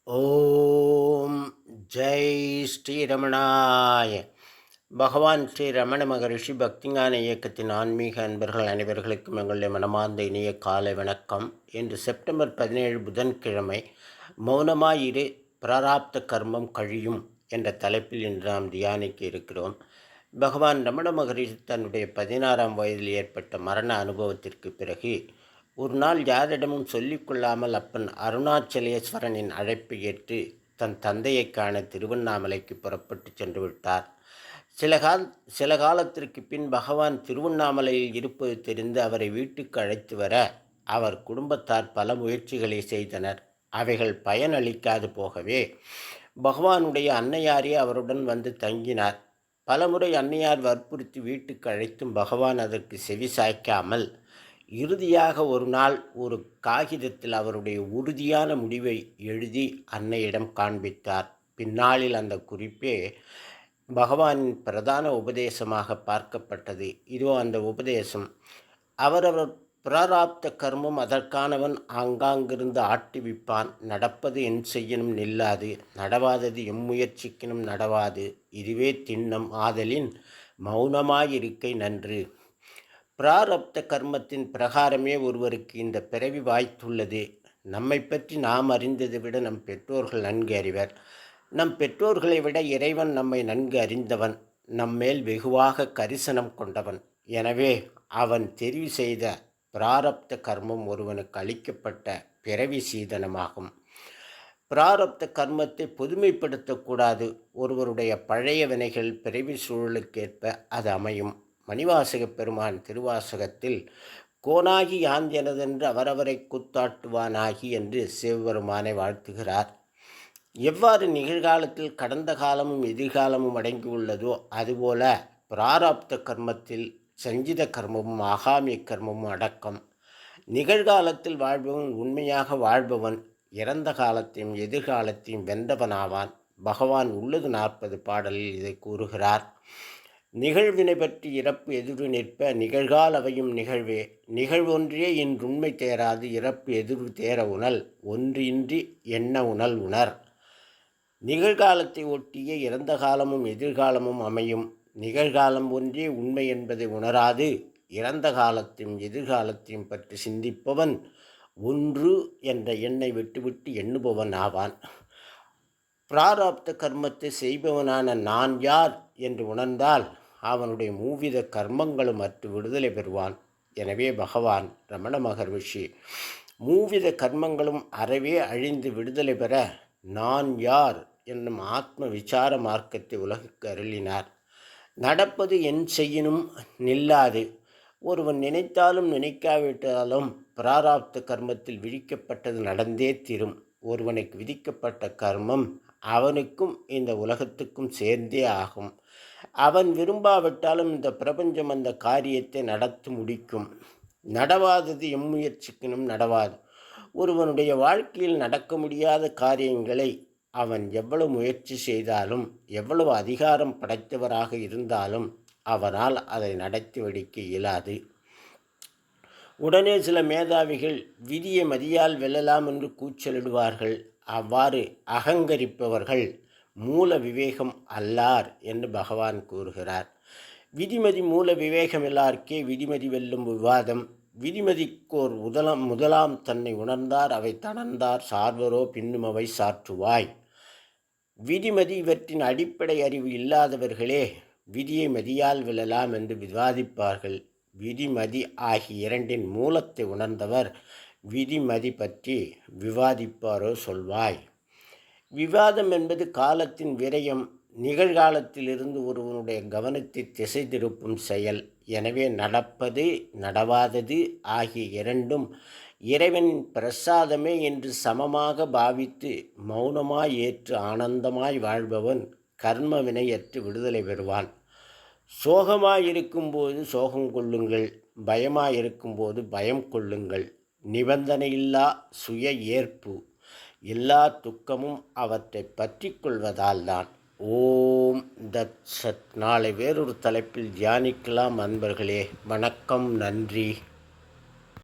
ஓம் ஜெய் ஸ்ரீரமணாய. பகவான் ஸ்ரீ ரமண மகரிஷி பக்திஞான இயக்கத்தின் ஆன்மீக அன்பர்கள் அனைவர்களுக்கும் எங்களுடைய மனமார்ந்த இனிய காலை வணக்கம். இன்று செப்டம்பர் 17 புதன்கிழமை. மௌனமாயிரு, பிராராப்த கர்மம் கழியும் என்ற தலைப்பில் இன்று நாம் தியானிக்க இருக்கிறோம். பகவான் ரமண மகரிஷி தன்னுடைய 16ஆம் வயதில் ஏற்பட்ட மரண அனுபவத்திற்கு பிறகு ஒரு நாள் யாரிடமும் சொல்லிக்கொள்ளாமல் அப்பன் அருணாச்சலேஸ்வரனின் அழைப்பை ஏற்று தன் தந்தையை காண திருவண்ணாமலைக்கு புறப்பட்டு சென்று விட்டார். சில காலத்திற்கு பின் பகவான் திருவண்ணாமலையில் இருப்பது தெரிந்து அவரை வீட்டுக்கு அழைத்து வர அவர் குடும்பத்தார் பல முயற்சிகளை செய்தனர். அவைகள் பயனளிக்காது போகவே பகவானுடைய அன்னையாரே அவருடன் வந்து தங்கினார். பலமுறை அன்னையார் வற்புறுத்தி வீட்டுக்கு அழைத்தும் பகவான் அதற்கு செவி சாய்க்காமல் இறுதியாக ஒரு நாள் ஒரு காகிதத்தில் அவருடைய உறுதியான முடிவை எழுதி அன்னையிடம் காண்பித்தார். பின்னாளில் அந்த குறிப்பே பகவானின் பிரதான உபதேசமாக பார்க்கப்பட்டது. இதோ அந்த உபதேசம். அவரவர் பிராராப்த கர்மம் அதற்கானவன் ஆங்காங்கிருந்து ஆட்டிவிப்பான். நடப்பது என் செய்யணும் நில்லாது, நடவாதது எம்முயற்சிக்கினும் நடவாது. இதுவே திண்ணம் ஆதலின் மௌனமாயிருக்கை நன்று. பிராரப்த கர்மத்தின் பிரகாரமே ஒருவருக்கு இந்த பிறவி வாய்த்துள்ளது. நம்மை பற்றி நாம் அறிந்ததை விட நம் பெற்றோர்கள் நன்கு அறிவர். நம் பெற்றோர்களை விட இறைவன் நம்மை நன்கு அறிந்தவன், நம்மேல் வெகுவாக கரிசனம் கொண்டவன். எனவே அவன் தெரிவு செய்த பிராரப்த கர்மம் ஒருவனுக்கு அளிக்கப்பட்ட பிறவி சீதனமாகும். பிராரப்த கர்மத்தை பொதுமைப்படுத்தக்கூடாது. ஒருவருடைய பழைய வினைகள் பிறவி சூழலுக்கேற்ப அது அமையும். மணிவாசக பெருமான் திருவாசகத்தில் கோனாகி யாந்தெனதென்று அவரவரை குத்தாட்டுவானாகி என்று சிவபெருமானை வாழ்த்துகிறார். எவ்வாறு நிகழ்காலத்தில் கடந்த காலமும் எதிர்காலமும் அடங்கியுள்ளதோ அதுபோல பிராராப்த கர்மத்தில் சஞ்சித கர்மமும் ஆகாமிய கர்மமும் அடக்கம். நிகழ்காலத்தில் வாழ்பவன் உண்மையாக வாழ்பவன். இறந்த காலத்தையும் எதிர்காலத்தையும் வென்றவனாவான். பகவான் உள்ளது 40 பாடலில் இதை கூறுகிறார். நிகழ்வினை பற்றி இறப்பு எதிர்வு நிற்ப நிகழ்கால் அவையும் நிகழ்வே. நிகழ்வொன்றே இன்றுண்மை தேராது இறப்பு எதிர்வு தேர உணல் ஒன்றின்றி என்ன உணல் உணர். நிகழ்காலத்தை ஒட்டியே இறந்த காலமும் எதிர்காலமும் அமையும். நிகழ்காலம் ஒன்றே உண்மை என்பதை உணராது இறந்த காலத்தையும் எதிர்காலத்தையும் பற்றி சிந்திப்பவன் ஒன்று என்ற எண்ணை விட்டுவிட்டு எண்ணுபவன் ஆவான். பிராராப்த கர்மத்தை செய்பவனான நான் யார் என்று உணர்ந்தால் அவனுடைய மூவித கர்மங்களும் அற்று விடுதலை பெறுவான். எனவே பகவான் ரமண மகரிஷி மூவித கர்மங்களும் அறவே அழிந்து விடுதலை பெற நான் யார் என்னும் ஆத்ம விசார மார்க்கத்தை உலகுக்கு அருளினார். நடப்பது என் செய்யினும் நில்லாது. ஒருவன் நினைத்தாலும் நினைக்காவிட்டாலும் பிராராப்த கர்மத்தில் விதிக்கப்பட்டது நடந்தே தீரும். ஒருவனுக்கு விதிக்கப்பட்ட கர்மம் அவனுக்கும் இந்த உலகத்துக்கும் சேர்ந்தே ஆகும். அவன் விரும்பாவிட்டாலும் இந்த பிரபஞ்சம் அந்த காரியத்தை நடத்தி முடிக்கும். நடவாதது எம்முயற்சிக்கினும் நடவாது. ஒருவனுடைய வாழ்க்கையில் நடக்க முடியாத காரியங்களை அவன் எவ்வளவு முயற்சி செய்தாலும் எவ்வளவு அதிகாரம் படைத்தவராக இருந்தாலும் அவனால் அதை நடத்தி வடிக்க இயலாது. உடனே சில மேதாவிகள் விதியை மதியால் வெல்லலாம் என்று கூச்சலிடுவார்கள். அவ்வாறு அகங்கரிப்பவர்கள் மூல விவேகம் அல்லார் என்று பகவான் கூறுகிறார். விதிமதி மூல விவேகம் எல்லாருக்கே விதிமதி வெல்லும் விவாதம். விதிமதிக்கோர் முதலாம் தன்னை உணர்ந்தார் அவை தணர்ந்தார் சார்வரோ பின்னும் அவை சாற்றுவாய். விதிமதி இவற்றின் அடிப்படை அறிவு இல்லாதவர்களே விதியை மதியால் வெல்லலாம் என்று விவாதிப்பார்கள். விதிமதி ஆகிய இரண்டின் மூலத்தை உணர்ந்தவர் விதிமதி பற்றி விவாதிப்பாரோ சொல்வாய். விவாதம் என்பது காலத்தின் விரயம். நிகழ்காலத்திலிருந்து ஒருவனுடைய கவனத்தை திசை திருப்பும் செயல். எனவே நடப்பது நடவாதது ஆகிய இரண்டும் இறைவனின் பிரசாதமே என்று சமமாக பாவித்து மௌனமாய் ஏற்று ஆனந்தமாய் வாழ்பவன் கர்ம வினையற்று விடுதலை பெறுவான். சோகமாயிருக்கும்போது சோகம் கொள்ளுங்கள், பயமாயிருக்கும்போது பயம் கொள்ளுங்கள். நிபந்தனையில்லா சுய ஏற்பு. எல்லா துக்கமும் அவற்றை பற்றி கொள்வதால் தான். ஓம் தத் சத். நாளை வேறொரு தலைப்பில் தியானிக்கலாம் அன்பர்களே. வணக்கம், நன்றி.